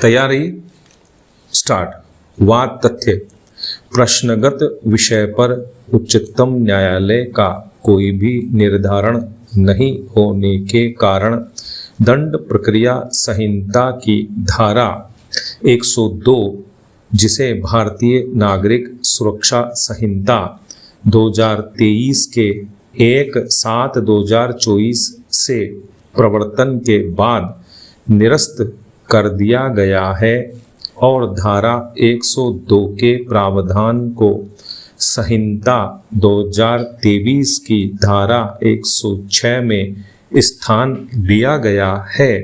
तैयारी स्टार्ट। वाद तथ्य। प्रश्नगत विषय पर उच्चतम न्यायालय का कोई भी निर्धारण नहीं होने के कारण दंड प्रक्रिया संहिता की धारा 102, जिसे भारतीय नागरिक सुरक्षा संहिता 2023 के 1/7/2024 से प्रवर्तन के बाद निरस्त कर दिया गया है और धारा 102 के प्रावधान को संहिता 2023 की धारा 106 में स्थान दिया गया है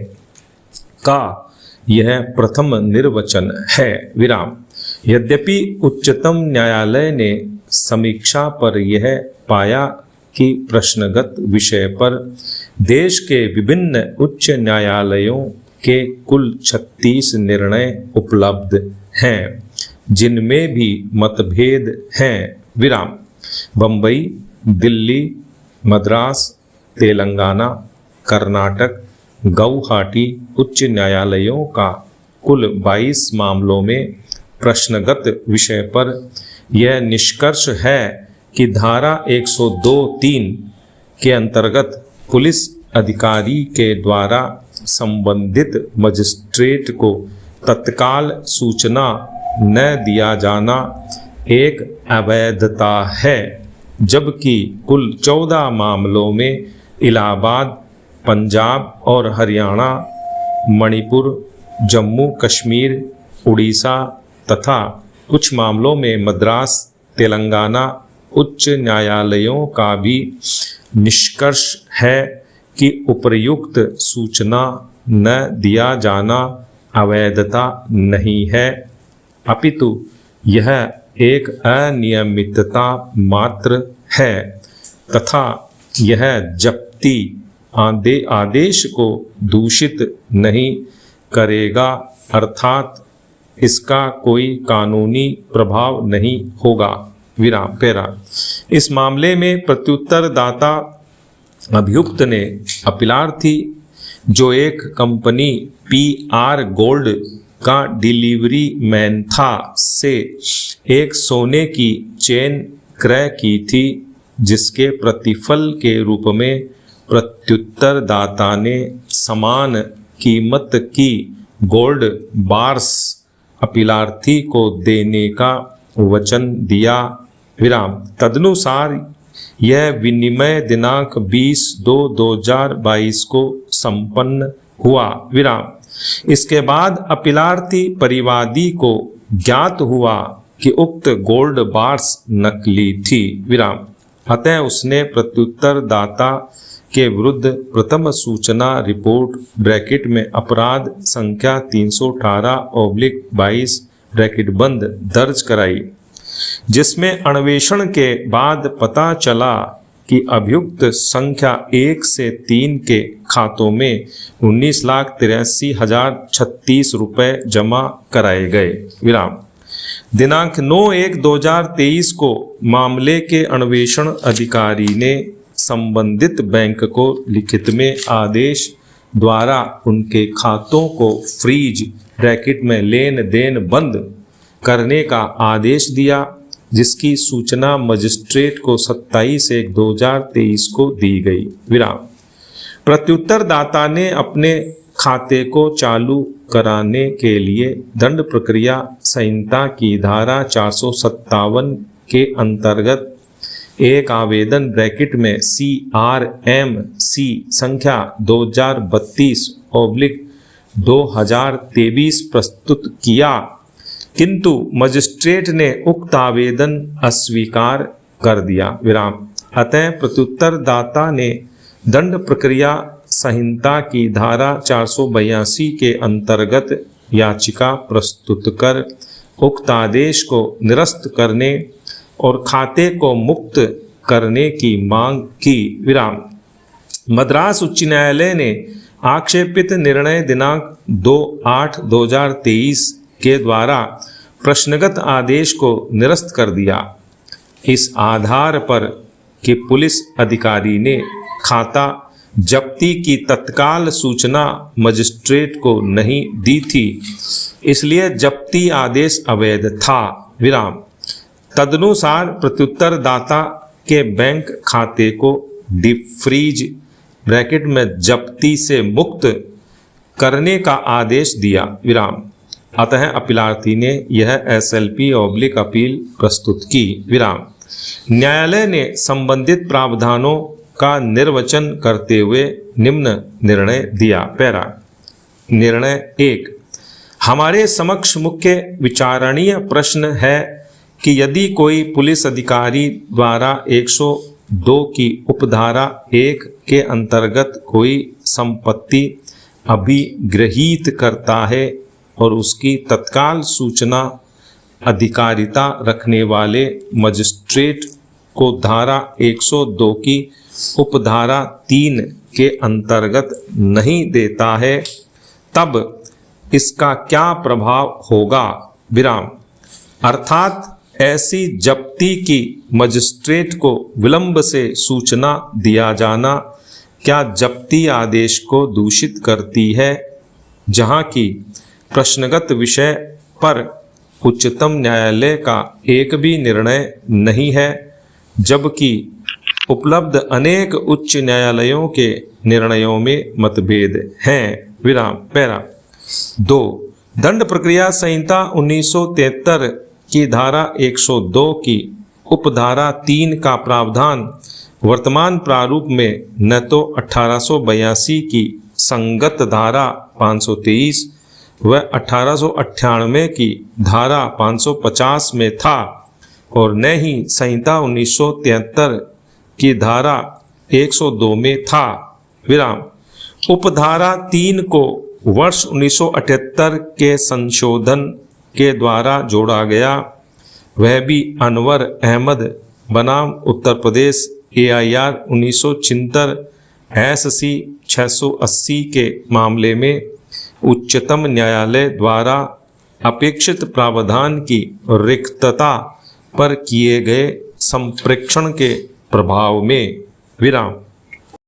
का यह प्रथम निर्वचन है। विराम। यद्यपि उच्चतम न्यायालय ने समीक्षा पर यह पाया कि प्रश्नगत विषय पर देश के विभिन्न उच्च न्यायालयों के कुल 36 निर्णय उपलब्ध हैं, जिनमें भी मतभेद हैं। विराम। बम्बई, दिल्ली, मद्रास, तेलंगाना, कर्नाटक, गुवाहाटी उच्च न्यायालयों का कुल 22 मामलों में प्रश्नगत विषय पर यह निष्कर्ष है कि धारा 102(3) के अंतर्गत पुलिस अधिकारी के द्वारा संबंधित मजिस्ट्रेट को तत्काल सूचना न दिया जाना एक अवैधता है, जबकि कुल 14 मामलों में इलाहाबाद, पंजाब और हरियाणा, मणिपुर, जम्मू कश्मीर, उड़ीसा तथा कुछ मामलों में मद्रास, तेलंगाना उच्च न्यायालयों का भी निष्कर्ष है कि उपर्युक्त सूचना न दिया जाना अवैधता नहीं है, अपितु यह एक अनियमितता मात्र है तथा यह जब्ती आदेश को दूषित नहीं करेगा, अर्थात इसका कोई कानूनी प्रभाव नहीं होगा। विराम। पैरा। इस मामले में प्रत्युत्तरदाता अभियुक्त ने अपीलार्थी, जो एक कंपनी PR गोल्ड का डिलीवरी मैन था, से एक सोने की चेन क्रय की थी, जिसके प्रतिफल के रूप में प्रत्युत्तरदाता ने समान कीमत की गोल्ड बार्स अपीलार्थी को देने का वचन दिया। विराम। तदनुसार यह विनिमय दिनांक 20/2/2022 को संपन्न हुआ। विराम। इसके बाद अपीलार्थी परिवादी को ज्ञात हुआ कि उक्त गोल्ड बार्स नकली थी। विराम। अतः उसने प्रत्युत्तरदाता के विरुद्ध प्रथम सूचना रिपोर्ट ब्रैकेट में अपराध संख्या 318/22 ब्रैकेट बंद दर्ज कराई, जिसमें अन्वेषण के बाद पता चला कि अभियुक्त संख्या 1 से 3 के खातों में 19,83,036 रुपये जमा कराए गए। विराम। दिनांक 9/1/2023 को मामले के अन्वेषण अधिकारी ने संबंधित बैंक को लिखित में आदेश द्वारा उनके खातों को फ्रीज ब्रैकेट में लेन देन बंद करने का आदेश दिया, जिसकी सूचना मजिस्ट्रेट को 27/1/2023 को दी गई। विराम। प्रत्युत्तरदाता ने अपने खाते को चालू कराने के लिए दंड प्रक्रिया संहिता की धारा 457 के अंतर्गत एक आवेदन ब्रैकेट में CRMC संख्या 2032/2023 प्रस्तुत किया, किंतु मजिस्ट्रेट ने उक्त आवेदन अस्वीकार कर दिया। विराम। अतः प्रत्युत्तरदाता ने दंड प्रक्रिया संहिता की धारा 482 के अंतर्गत याचिका प्रस्तुत कर उक्त आदेश को निरस्त करने और खाते को मुक्त करने की मांग की। विराम। मद्रास उच्च न्यायालय ने आक्षेपित निर्णय दिनांक 2/8/2023 के द्वारा प्रश्नगत आदेश को निरस्त कर दिया, इस आधार पर कि पुलिस अधिकारी ने खाता जब्ती की तत्काल सूचना मजिस्ट्रेट को नहीं दी थी, इसलिए जब्ती आदेश अवैध था। विराम। तदनुसार प्रत्युत्तरदाता के बैंक खाते को डीप फ्रीज ब्रैकेट में जब्ती से मुक्त करने का आदेश दिया। विराम। अतः अपीलार्थी ने यह SLP/ अपील प्रस्तुत की। विराम। न्यायालय ने संबंधित प्रावधानों का निर्वचन करते हुए निम्न निर्णय दिया। पैरा। निर्णय 1। हमारे समक्ष मुख्य विचारणीय प्रश्न है कि यदि कोई पुलिस अधिकारी द्वारा 102 की उपधारा 1 के अंतर्गत कोई संपत्ति अभिगृहीत करता है और उसकी तत्काल सूचना अधिकारिता रखने वाले मजिस्ट्रेट को धारा 102 की उपधारा 3 के अंतर्गत नहीं देता है, तब इसका क्या प्रभाव होगा। विराम। अर्थात ऐसी जब्ती की मजिस्ट्रेट को विलंब से सूचना दिया जाना क्या जब्ती आदेश को दूषित करती है, जहां की प्रश्नगत विषय पर उच्चतम न्यायालय का एक भी निर्णय नहीं है, जबकि उपलब्ध अनेक उच्च न्यायालयों के निर्णयों में मतभेद हैं। विराम। पैरा। 2। दंड प्रक्रिया संहिता 1973 की धारा 102 की उपधारा 3 का प्रावधान वर्तमान प्रारूप में न तो 1882 की संगत धारा 523 व 1898 की धारा 550 में था और न ही संहिता 1973 की धारा 102 में था। विराम। उपधारा 3 को वर्ष 1978 के संशोधन के द्वारा जोड़ा गया, वह भी अनवर अहमद बनाम उत्तर प्रदेश AIR 1976 SC 680 के मामले में उच्चतम न्यायालय द्वारा अपेक्षित प्रावधान की रिक्तता पर किए गए संप्रेक्षण के प्रभाव में। विराम।